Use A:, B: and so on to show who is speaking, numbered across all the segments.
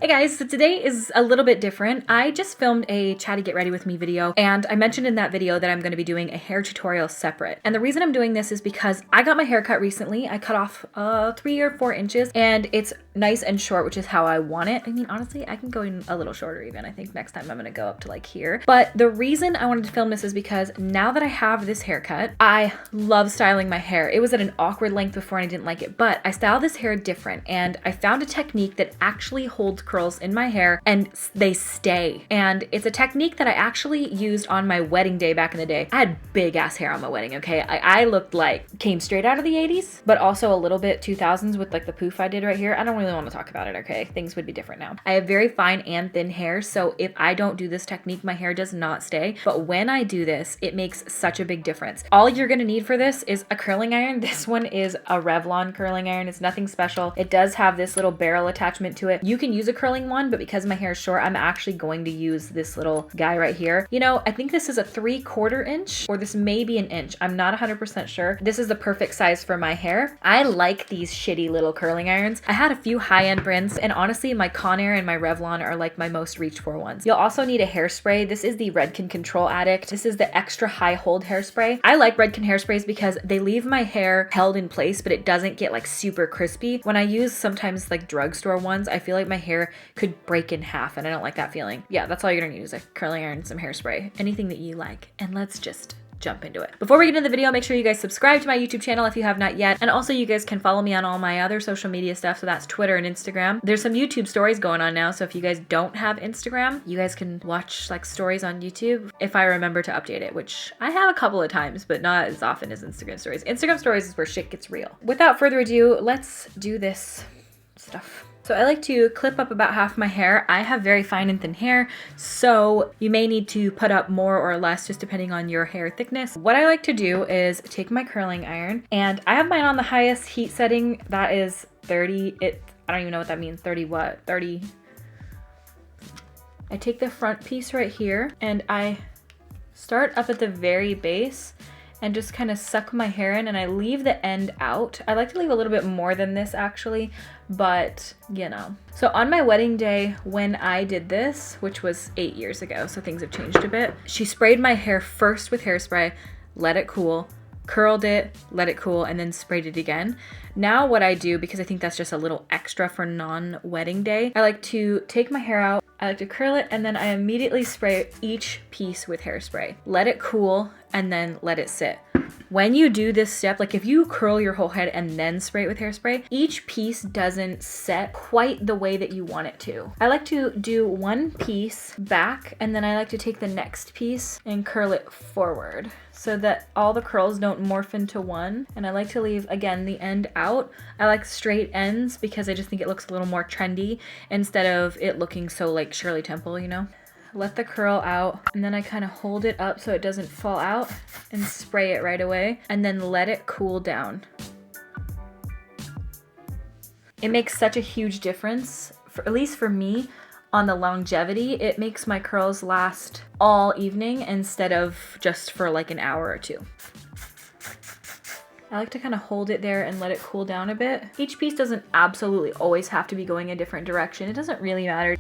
A: Hey guys, so today is a little bit different. I just filmed a chatty get ready with me video, and I mentioned in that video that I'm going to be doing a hair tutorial separate. And the reason I'm doing this is because I got my hair cut recently. I cut off 3 or 4 inches and it's nice and short, which is how I want it. I mean, honestly, I can go in a little shorter even. I think next time I'm going to go up to like here. But the reason I wanted to film this is because now that I have this haircut, I love styling my hair. It was at an awkward length before and I didn't like it, but I style this hair different and I found a technique that actually holds curls in my hair and they stay. And it's a technique that I actually used on my wedding day back in the day. I had big ass hair on my wedding, okay? I looked like came straight out of the 80s, but also a little bit 2000s with like the poof I did right here. I don't really want to talk about it, okay? Things would be different now. I have very fine and thin hair, so if I don't do this technique, my hair does not stay. But when I do this, it makes such a big difference. All you're gonna need for this is a curling iron. This one is a Revlon curling iron. It's nothing special. It does have this little barrel attachment to it. You can use a curling one, but because my hair is short, I'm actually going to use this little guy right here. You know, I think this is a 3/4 inch, or this may be an inch. I'm not 100% sure. This is the perfect size for my hair. I like these shitty little curling irons. I had a few high-end brands, and honestly, my Conair and my Revlon are like my most reached for ones. You'll also need a hairspray. This is the Redken Control Addict. This is the extra high hold hairspray. I like Redken hairsprays because they leave my hair held in place, but it doesn't get like super crispy. When I use sometimes like drugstore ones, I feel like my hair could break in half and I don't like that feeling. Yeah, that's all you're gonna use, a curling iron, some hairspray, anything that you like. And let's just jump into it. Before we get into the video, make sure you guys subscribe to my YouTube channel if you have not yet. And also you guys can follow me on all my other social media stuff. So that's Twitter and Instagram. There's some YouTube stories going on now. So if you guys don't have Instagram, you guys can watch like stories on YouTube if I remember to update it, which I have a couple of times, but not as often as Instagram stories. Instagram stories is where shit gets real. Without further ado, let's do this stuff. So I like to clip up about half my hair. I have very fine and thin hair, so you may need to put up more or less just depending on your hair thickness. What I like to do is take my curling iron, and I have mine on the highest heat setting. That is 30. I don't even know what that means. 30 what? 30. I take the front piece right here and I start up at the very base and just kind of suck my hair in, and I leave the end out. I like to leave a little bit more than this actually, but you know. So on my wedding day when I did this, which was 8 years ago, so things have changed a bit, she sprayed my hair first with hairspray, let it cool, curled it, let it cool, and then sprayed it again. Now what I do, because I think that's just a little extra for non-wedding day, I like to take my hair out, I like to curl it, and then I immediately spray each piece with hairspray. Let it cool, and then let it sit. When you do this step, like if you curl your whole head and then spray it with hairspray, each piece doesn't set quite the way that you want it to. I like to do one piece back, and then I like to take the next piece and curl it forward so that all the curls don't morph into one. And I like to leave, again, the end out. I like straight ends because I just think it looks a little more trendy instead of it looking so like Shirley Temple, you know? Let the curl out, and then I kind of hold it up so it doesn't fall out and spray it right away, and then let it cool down. It makes such a huge difference, at least for me, on the longevity. It makes my curls last all evening instead of just for like an hour or two. I like to kind of hold it there and let it cool down a bit. Each piece doesn't absolutely always have to be going a different direction. It doesn't really matter.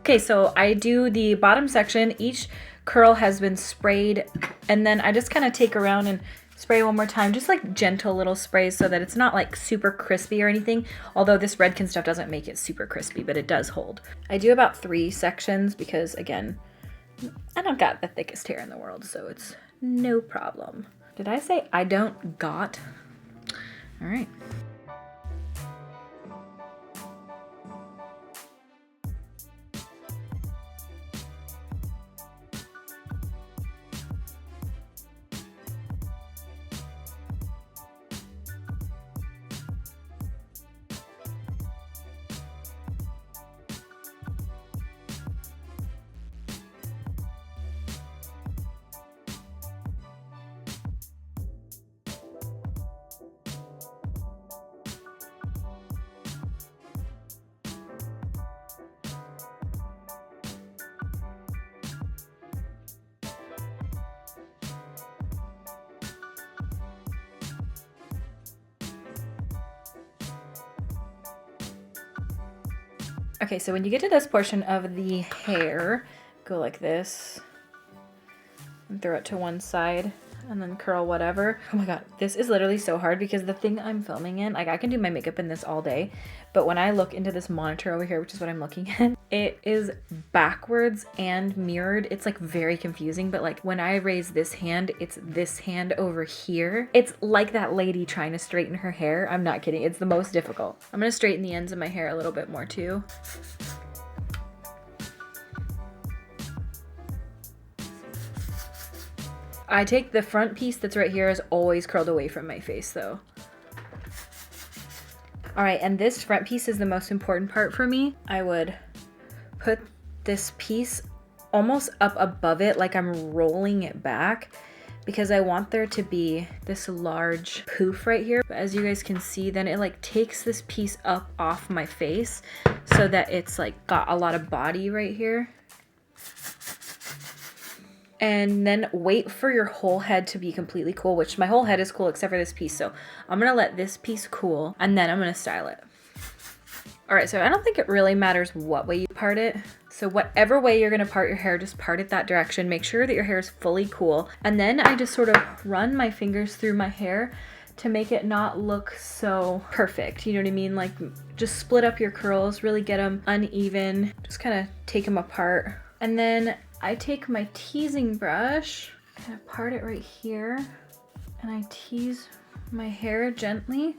A: Okay, so I do the bottom section. Each curl has been sprayed, and then I just kind of take around and spray one more time, just like gentle little sprays so that it's not like super crispy or anything, although this Redken stuff doesn't make it super crispy, but it does hold. I do about 3 sections because, again, I don't got the thickest hair in the world, so it's no problem. Did I say I don't got? All right. Okay, so when you get to this portion of the hair, go like this and throw it to one side and then curl whatever. Oh my god, this is literally so hard because the thing I'm filming in, like I can do my makeup in this all day, but when I look into this monitor over here, which is what I'm looking at, it is backwards and mirrored. It's like very confusing, but like when I raise this hand, it's this hand over here. It's like that lady trying to straighten her hair. I'm not kidding, it's the most difficult. I'm gonna straighten the ends of my hair a little bit more too. I take the front piece that's right here is always curled away from my face though. All right, and this front piece is the most important part for me. I would put this piece almost up above it like I'm rolling it back because I want there to be this large poof right here. But as you guys can see, then it like takes this piece up off my face so that it's like got a lot of body right here. And then wait for your whole head to be completely cool, which my whole head is cool except for this piece. So I'm gonna let this piece cool and then I'm gonna style it. All right, so I don't think it really matters what way you part it. So whatever way you're gonna part your hair, just part it that direction. Make sure that your hair is fully cool. And then I just sort of run my fingers through my hair to make it not look so perfect. You know what I mean? Like just split up your curls, really get them uneven. Just kind of take them apart. And then I take my teasing brush, kind of part it right here, and I tease my hair gently.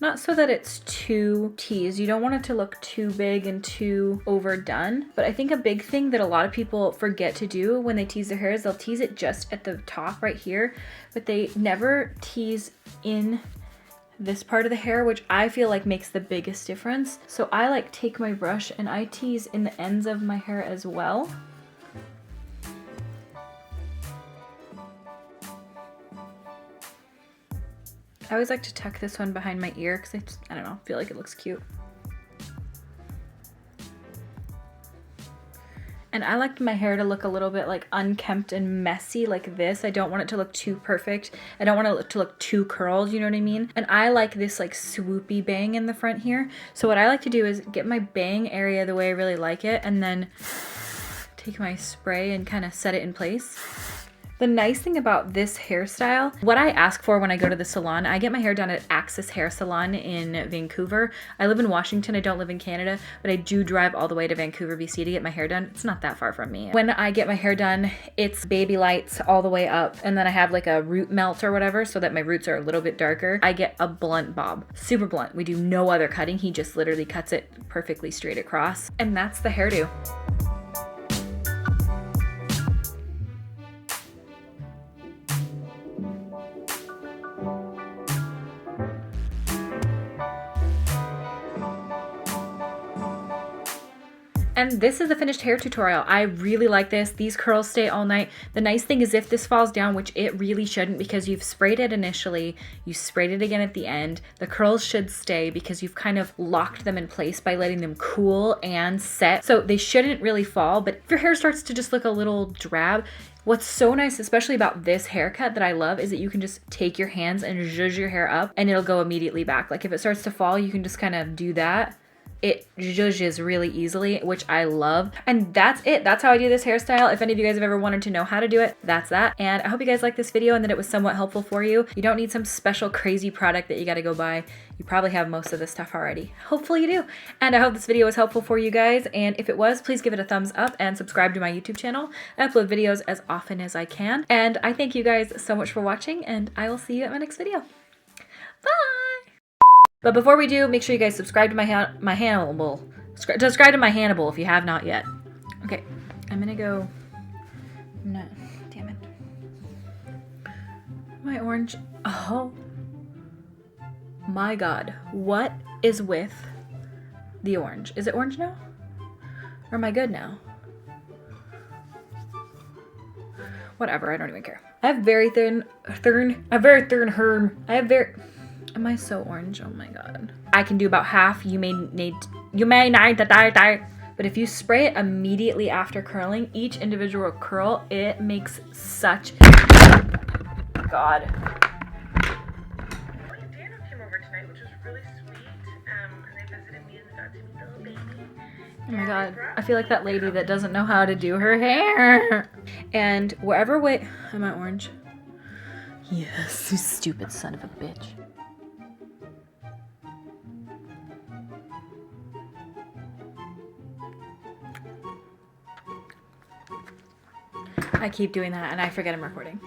A: Not so that it's too teased. You don't want it to look too big and too overdone. But I think a big thing that a lot of people forget to do when they tease their hair is they'll tease it just at the top right here, but they never tease in this part of the hair, which I feel like makes the biggest difference. So I like take my brush and I tease in the ends of my hair as well. I always like to tuck this one behind my ear because I don't know, feel like it looks cute. And I like my hair to look a little bit like unkempt and messy like this. I don't want it to look too perfect. I don't want it to look too curled, you know what I mean? And I like this like swoopy bang in the front here. So what I like to do is get my bang area the way I really like it and then take my spray and kind of set it in place. The nice thing about this hairstyle, what I ask for when I go to the salon, I get my hair done at Axis Hair Salon in Vancouver. I live in Washington, I don't live in Canada, but I do drive all the way to Vancouver, BC to get my hair done. It's not that far from me. When I get my hair done, it's baby lights all the way up, and then I have like a root melt or whatever so that my roots are a little bit darker. I get a blunt bob, super blunt. We do no other cutting. He just literally cuts it perfectly straight across, and that's the hairdo. And this is the finished hair tutorial. I really like this. These curls stay all night. The nice thing is if this falls down, which it really shouldn't because you've sprayed it initially, you sprayed it again at the end, the curls should stay because you've kind of locked them in place by letting them cool and set. So they shouldn't really fall, but if your hair starts to just look a little drab, what's so nice, especially about this haircut that I love, is that you can just take your hands and zhuzh your hair up and it'll go immediately back. Like if it starts to fall, you can just kind of do that. It zhuzhes really easily, which I love. And that's it. That's how I do this hairstyle. If any of you guys have ever wanted to know how to do it, that's that. And I hope you guys liked this video and that it was somewhat helpful for you. You don't need some special crazy product that you got to go buy. You probably have most of this stuff already. Hopefully you do. And I hope this video was helpful for you guys. And if it was, please give it a thumbs up and subscribe to my YouTube channel. I upload videos as often as I can. And I thank you guys so much for watching, and I will see you at my next video. Bye! But before we do, make sure you guys subscribe to my Hannibal. Subscribe to my Hannibal if you have not yet. Okay, I'm gonna go. No, damn it. My orange. Oh my god, what is with the orange? Is it orange now? Or am I good now? Whatever, I don't even care. I have very thin herm. Am I so orange? Oh my god. I can do about half. You may need to die. But if you spray it immediately after curling, each individual curl, it makes such god.
B: Dana came over tonight, which was really sweet. And they've been
A: Oh my god, I feel like that lady that doesn't know how to do her hair. And wherever way, am I orange? Yes, you stupid son of a bitch. I keep doing that and I forget I'm recording.